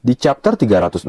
Di chapter 316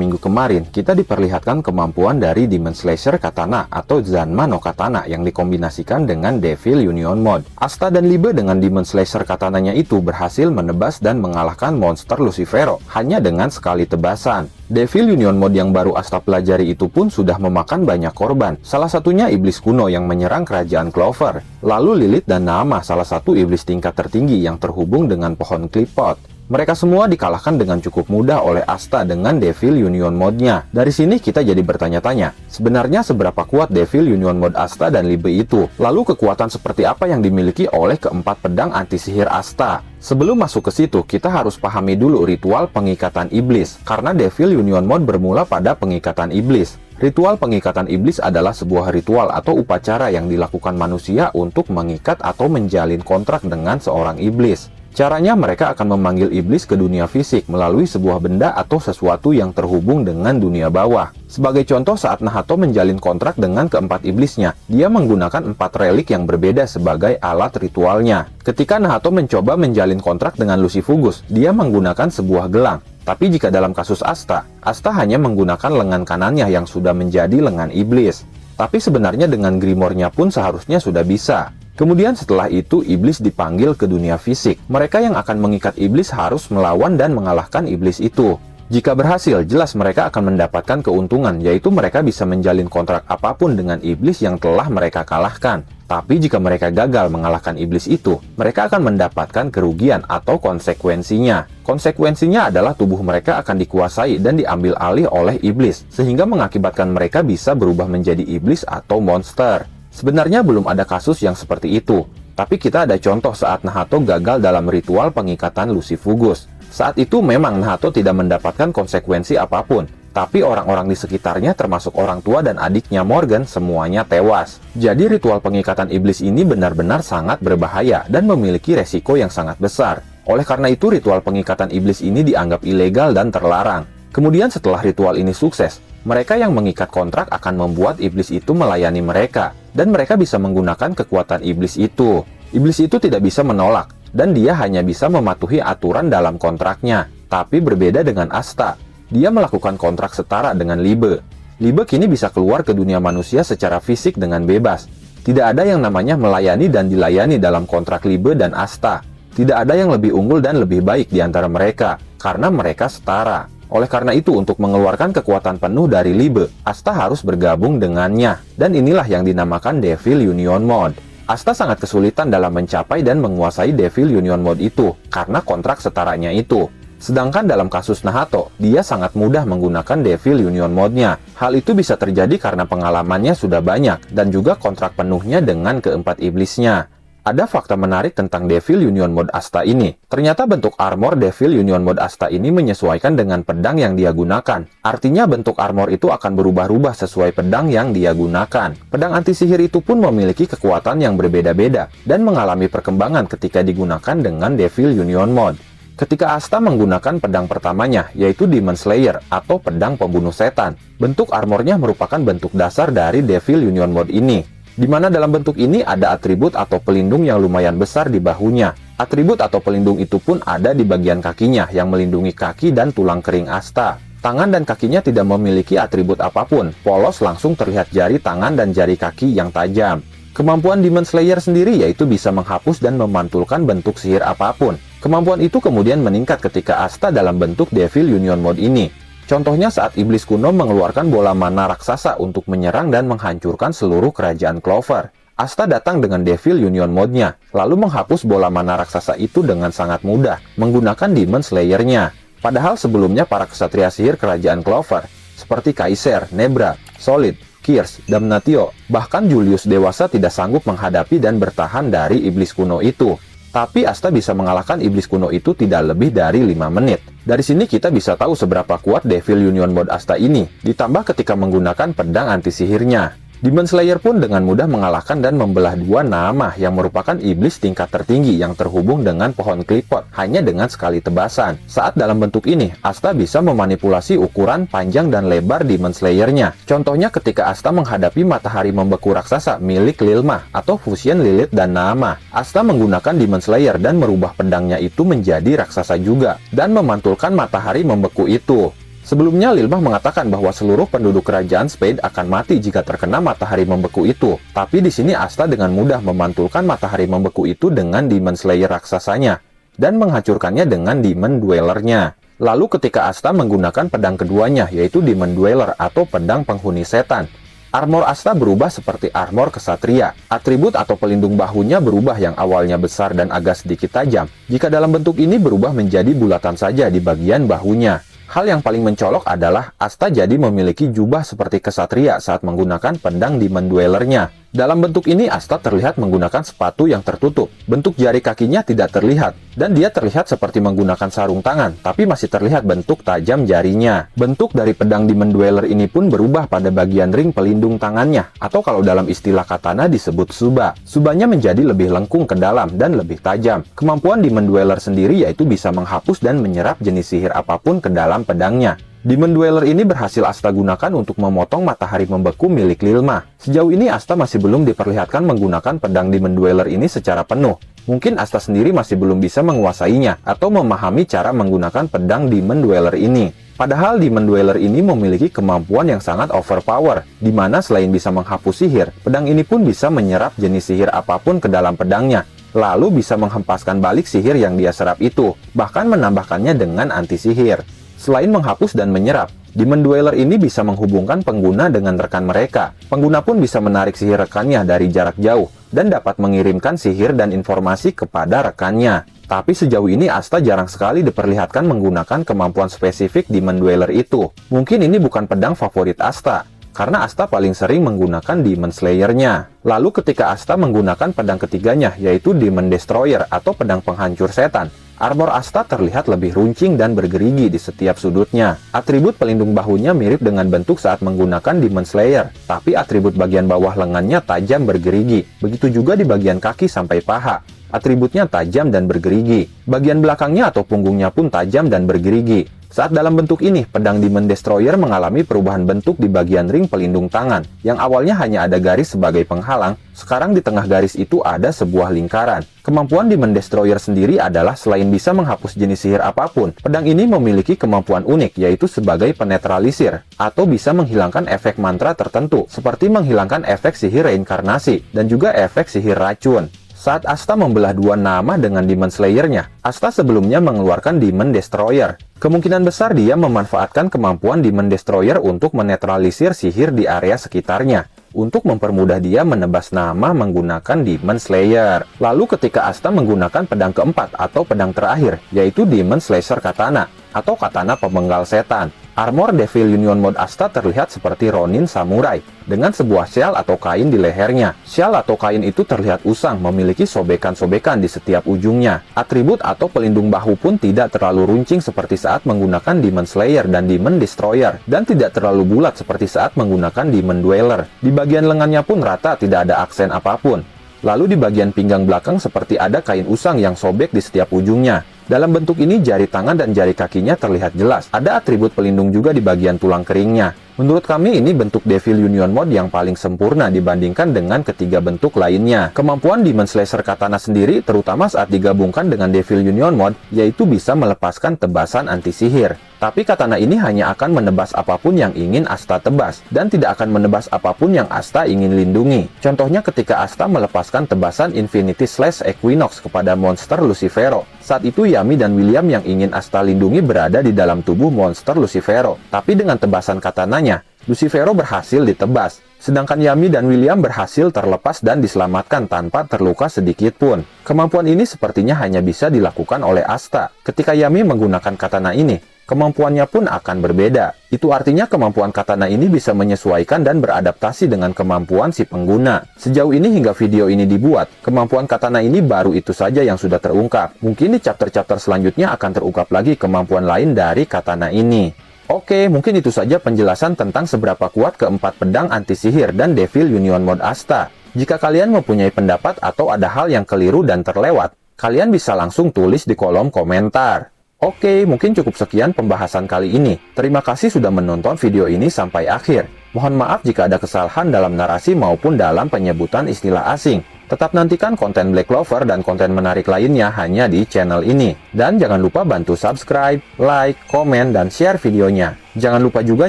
minggu kemarin, kita diperlihatkan kemampuan dari Demon Slayer Katana atau Zanma no Katana yang dikombinasikan dengan Devil Union Mode. Asta dan Libe dengan Demon Slayer Katananya itu berhasil menebas dan mengalahkan monster Lucifero hanya dengan sekali tebasan. Devil Union Mode yang baru Asta pelajari itu pun sudah memakan banyak korban, salah satunya iblis kuno yang menyerang kerajaan Clover, lalu Lilith dan Naama, salah satu iblis tingkat tertinggi yang terhubung dengan pohon Clipot. Mereka semua dikalahkan dengan cukup mudah oleh Asta dengan Devil Union Mode-nya. Dari sini kita jadi bertanya-tanya, sebenarnya seberapa kuat Devil Union Mode Asta dan Libe itu? Lalu kekuatan seperti apa yang dimiliki oleh keempat pedang anti-sihir Asta? Sebelum masuk ke situ, kita harus pahami dulu ritual pengikatan iblis, karena Devil Union Mode bermula pada pengikatan iblis. Ritual pengikatan iblis adalah sebuah ritual atau upacara yang dilakukan manusia untuk mengikat atau menjalin kontrak dengan seorang iblis. Caranya mereka akan memanggil iblis ke dunia fisik melalui sebuah benda atau sesuatu yang terhubung dengan dunia bawah. Sebagai contoh, saat Nahato menjalin kontrak dengan keempat iblisnya, dia menggunakan 4 relik yang berbeda sebagai alat ritualnya. Ketika Nahato mencoba menjalin kontrak dengan Lucifugus, dia menggunakan sebuah gelang. Tapi jika dalam kasus Asta, Asta hanya menggunakan lengan kanannya yang sudah menjadi lengan iblis. Tapi sebenarnya dengan Grimoire-nya pun seharusnya sudah bisa. Kemudian setelah itu iblis dipanggil ke dunia fisik. Mereka yang akan mengikat iblis harus melawan dan mengalahkan iblis itu. Jika berhasil, jelas mereka akan mendapatkan keuntungan, yaitu mereka bisa menjalin kontrak apapun dengan iblis yang telah mereka kalahkan. Tapi jika mereka gagal mengalahkan iblis itu, mereka akan mendapatkan kerugian atau konsekuensinya. Konsekuensinya adalah tubuh mereka akan dikuasai dan diambil alih oleh iblis, sehingga mengakibatkan mereka bisa berubah menjadi iblis atau monster. Sebenarnya belum ada kasus yang seperti itu, tapi kita ada contoh saat Nahato gagal dalam ritual pengikatan Lucifugus. Saat itu memang Nahato tidak mendapatkan konsekuensi apapun, tapi orang-orang di sekitarnya termasuk orang tua dan adiknya Morgan semuanya tewas. Jadi ritual pengikatan iblis ini benar-benar sangat berbahaya dan memiliki resiko yang sangat besar. Oleh karena itu ritual pengikatan iblis ini dianggap ilegal dan terlarang. Kemudian setelah ritual ini sukses, mereka yang mengikat kontrak akan membuat iblis itu melayani mereka, dan mereka bisa menggunakan kekuatan iblis itu. Iblis itu tidak bisa menolak, dan dia hanya bisa mematuhi aturan dalam kontraknya. Tapi berbeda dengan Asta, dia melakukan kontrak setara dengan Libe. Libe kini bisa keluar ke dunia manusia secara fisik dengan bebas. Tidak ada yang namanya melayani dan dilayani dalam kontrak Libe dan Asta. Tidak ada yang lebih unggul dan lebih baik di antara mereka, karena mereka setara. Oleh karena itu, untuk mengeluarkan kekuatan penuh dari Libe, Asta harus bergabung dengannya. Dan inilah yang dinamakan Devil Union Mode. Asta sangat kesulitan dalam mencapai dan menguasai Devil Union Mode itu, karena kontrak setaranya itu. Sedangkan dalam kasus Nahato, dia sangat mudah menggunakan Devil Union Mode-nya. Hal itu bisa terjadi karena pengalamannya sudah banyak, dan juga kontrak penuhnya dengan keempat iblisnya. Ada fakta menarik tentang Devil Union Mode Asta ini. Ternyata bentuk armor Devil Union Mode Asta ini menyesuaikan dengan pedang yang dia gunakan. Artinya bentuk armor itu akan berubah-ubah sesuai pedang yang dia gunakan. Pedang anti-sihir itu pun memiliki kekuatan yang berbeda-beda dan mengalami perkembangan ketika digunakan dengan Devil Union Mode. Ketika Asta menggunakan pedang pertamanya, yaitu Demon Slayer atau pedang pembunuh setan, bentuk armornya merupakan bentuk dasar dari Devil Union Mode ini. Di mana dalam bentuk ini ada atribut atau pelindung yang lumayan besar di bahunya. Atribut atau pelindung itu pun ada di bagian kakinya yang melindungi kaki dan tulang kering Asta. Tangan dan kakinya tidak memiliki atribut apapun, polos langsung terlihat jari tangan dan jari kaki yang tajam. Kemampuan Demon Slayer sendiri yaitu bisa menghapus dan memantulkan bentuk sihir apapun. Kemampuan itu kemudian meningkat ketika Asta dalam bentuk Devil Union Mode ini. Contohnya saat iblis kuno mengeluarkan bola mana raksasa untuk menyerang dan menghancurkan seluruh kerajaan Clover. Asta datang dengan Devil Union Mode-nya, lalu menghapus bola mana raksasa itu dengan sangat mudah, menggunakan Demon Slayer-nya. Padahal sebelumnya para ksatria sihir kerajaan Clover, seperti Kaiser, Nebra, Solid, Kirsch, Damnatio, bahkan Julius dewasa tidak sanggup menghadapi dan bertahan dari iblis kuno itu. Tapi Asta bisa mengalahkan iblis kuno itu tidak lebih dari 5 menit. Dari sini kita bisa tahu seberapa kuat Devil Union Mode Asta ini, ditambah ketika menggunakan pedang anti-sihirnya. Demon Slayer pun dengan mudah mengalahkan dan membelah dua nama yang merupakan iblis tingkat tertinggi yang terhubung dengan pohon klipot hanya dengan sekali tebasan. Saat dalam bentuk ini, Asta bisa memanipulasi ukuran, panjang, dan lebar Demon Slayer-nya. Contohnya ketika Asta menghadapi matahari membeku raksasa milik Lilma atau fusion Lilith dan Nama. Asta menggunakan Demon Slayer dan merubah pedangnya itu menjadi raksasa juga dan memantulkan matahari membeku itu. Sebelumnya, Lilmah mengatakan bahwa seluruh penduduk kerajaan Spade akan mati jika terkena matahari membeku itu. Tapi di sini Asta dengan mudah memantulkan matahari membeku itu dengan Demon Slayer raksasanya dan menghancurkannya dengan Demon Dweller-nya. Lalu ketika Asta menggunakan pedang keduanya, yaitu Demon Dweller atau pedang penghuni setan, armor Asta berubah seperti armor kesatria. Atribut atau pelindung bahunya berubah yang awalnya besar dan agak sedikit tajam. Jika dalam bentuk ini berubah menjadi bulatan saja di bagian bahunya. Hal yang paling mencolok adalah Asta jadi memiliki jubah seperti kesatria saat menggunakan pedang Demon Dweller-nya. Dalam bentuk ini, Asta terlihat menggunakan sepatu yang tertutup. Bentuk jari kakinya tidak terlihat, dan dia terlihat seperti menggunakan sarung tangan, tapi masih terlihat bentuk tajam jarinya. Bentuk dari pedang Demon Dweller ini pun berubah pada bagian ring pelindung tangannya, atau kalau dalam istilah katana disebut suba. Subanya menjadi lebih lengkung ke dalam dan lebih tajam. Kemampuan Demon Dweller sendiri yaitu bisa menghapus dan menyerap jenis sihir apapun ke dalam pedangnya. Demon Dweller ini berhasil Asta gunakan untuk memotong matahari membeku milik Lilma. Sejauh ini Asta masih belum diperlihatkan menggunakan pedang Demon Dweller ini secara penuh. Mungkin Asta sendiri masih belum bisa menguasainya atau memahami cara menggunakan pedang Demon Dweller ini. Padahal Demon Dweller ini memiliki kemampuan yang sangat overpower, di mana selain bisa menghapus sihir, pedang ini pun bisa menyerap jenis sihir apapun ke dalam pedangnya. Lalu bisa menghempaskan balik sihir yang dia serap itu, bahkan menambahkannya dengan anti-sihir. Selain menghapus dan menyerap, Demon Dweller ini bisa menghubungkan pengguna dengan rekan mereka. Pengguna pun bisa menarik sihir rekannya dari jarak jauh dan dapat mengirimkan sihir dan informasi kepada rekannya. Tapi sejauh ini Asta jarang sekali diperlihatkan menggunakan kemampuan spesifik Demon Dweller itu. Mungkin ini bukan pedang favorit Asta, karena Asta paling sering menggunakan Demon Slayer-nya. Lalu ketika Asta menggunakan pedang ketiganya, yaitu Demon Destroyer atau pedang penghancur setan, armor Asta terlihat lebih runcing dan bergerigi di setiap sudutnya. Atribut pelindung bahunya mirip dengan bentuk saat menggunakan Demon Slayer, tapi atribut bagian bawah lengannya tajam bergerigi. Begitu juga di bagian kaki sampai paha. Atributnya tajam dan bergerigi. Bagian belakangnya atau punggungnya pun tajam dan bergerigi. Saat dalam bentuk ini, pedang Demon Destroyer mengalami perubahan bentuk di bagian ring pelindung tangan. Yang awalnya hanya ada garis sebagai penghalang, sekarang di tengah garis itu ada sebuah lingkaran. Kemampuan Demon Destroyer sendiri adalah selain bisa menghapus jenis sihir apapun, pedang ini memiliki kemampuan unik yaitu sebagai penetralisir, atau bisa menghilangkan efek mantra tertentu, seperti menghilangkan efek sihir reinkarnasi, dan juga efek sihir racun. Saat Asta membelah dua nama dengan Demon Slayer-nya, Asta sebelumnya mengeluarkan Demon Destroyer. Kemungkinan besar dia memanfaatkan kemampuan Demon Destroyer untuk menetralisir sihir di area sekitarnya, untuk mempermudah dia menebas nama menggunakan Demon Slayer. Lalu ketika Asta menggunakan pedang keempat atau pedang terakhir, yaitu Demon Slasher Katana, atau katana pemenggal setan, armor Devil Union Mode Asta terlihat seperti Ronin Samurai, dengan sebuah syal atau kain di lehernya. Syal atau kain itu terlihat usang, memiliki sobekan-sobekan di setiap ujungnya. Atribut atau pelindung bahu pun tidak terlalu runcing seperti saat menggunakan Demon Slayer dan Demon Destroyer, dan tidak terlalu bulat seperti saat menggunakan Demon Dweller. Di bagian lengannya pun rata, tidak ada aksen apapun. Lalu di bagian pinggang belakang seperti ada kain usang yang sobek di setiap ujungnya. Dalam bentuk ini jari tangan dan jari kakinya terlihat jelas. Ada atribut pelindung juga di bagian tulang keringnya. Menurut kami ini bentuk Devil Union Mode yang paling sempurna dibandingkan dengan ketiga bentuk lainnya. Kemampuan Demon Slasher Katana sendiri, terutama saat digabungkan dengan Devil Union Mode, yaitu bisa melepaskan tebasan anti-sihir. Tapi katana ini hanya akan menebas apapun yang ingin Asta tebas, dan tidak akan menebas apapun yang Asta ingin lindungi. Contohnya ketika Asta melepaskan tebasan Infinity Slash Equinox kepada monster Lucifero. Saat itu Yami dan William yang ingin Asta lindungi berada di dalam tubuh monster Lucifero. Tapi dengan tebasan katananya, Lucifero berhasil ditebas. Sedangkan Yami dan William berhasil terlepas dan diselamatkan tanpa terluka sedikit pun. Kemampuan ini sepertinya hanya bisa dilakukan oleh Asta. Ketika Yami menggunakan katana ini, kemampuannya pun akan berbeda. Itu artinya kemampuan katana ini bisa menyesuaikan dan beradaptasi dengan kemampuan si pengguna. Sejauh ini hingga video ini dibuat, kemampuan katana ini baru itu saja yang sudah terungkap. Mungkin di chapter-chapter selanjutnya akan terungkap lagi kemampuan lain dari katana ini. Oke, mungkin itu saja penjelasan tentang seberapa kuat keempat pedang anti-sihir dan Devil Union Mode Asta. Jika kalian mempunyai pendapat atau ada hal yang keliru dan terlewat, kalian bisa langsung tulis di kolom komentar. Oke, mungkin cukup sekian pembahasan kali ini. Terima kasih sudah menonton video ini sampai akhir. Mohon maaf jika ada kesalahan dalam narasi maupun dalam penyebutan istilah asing. Tetap nantikan konten Black Clover dan konten menarik lainnya hanya di channel ini. Dan jangan lupa bantu subscribe, like, komen, dan share videonya. Jangan lupa juga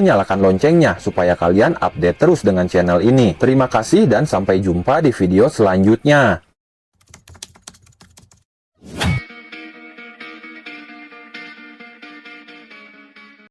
nyalakan loncengnya supaya kalian update terus dengan channel ini. Terima kasih dan sampai jumpa di video selanjutnya.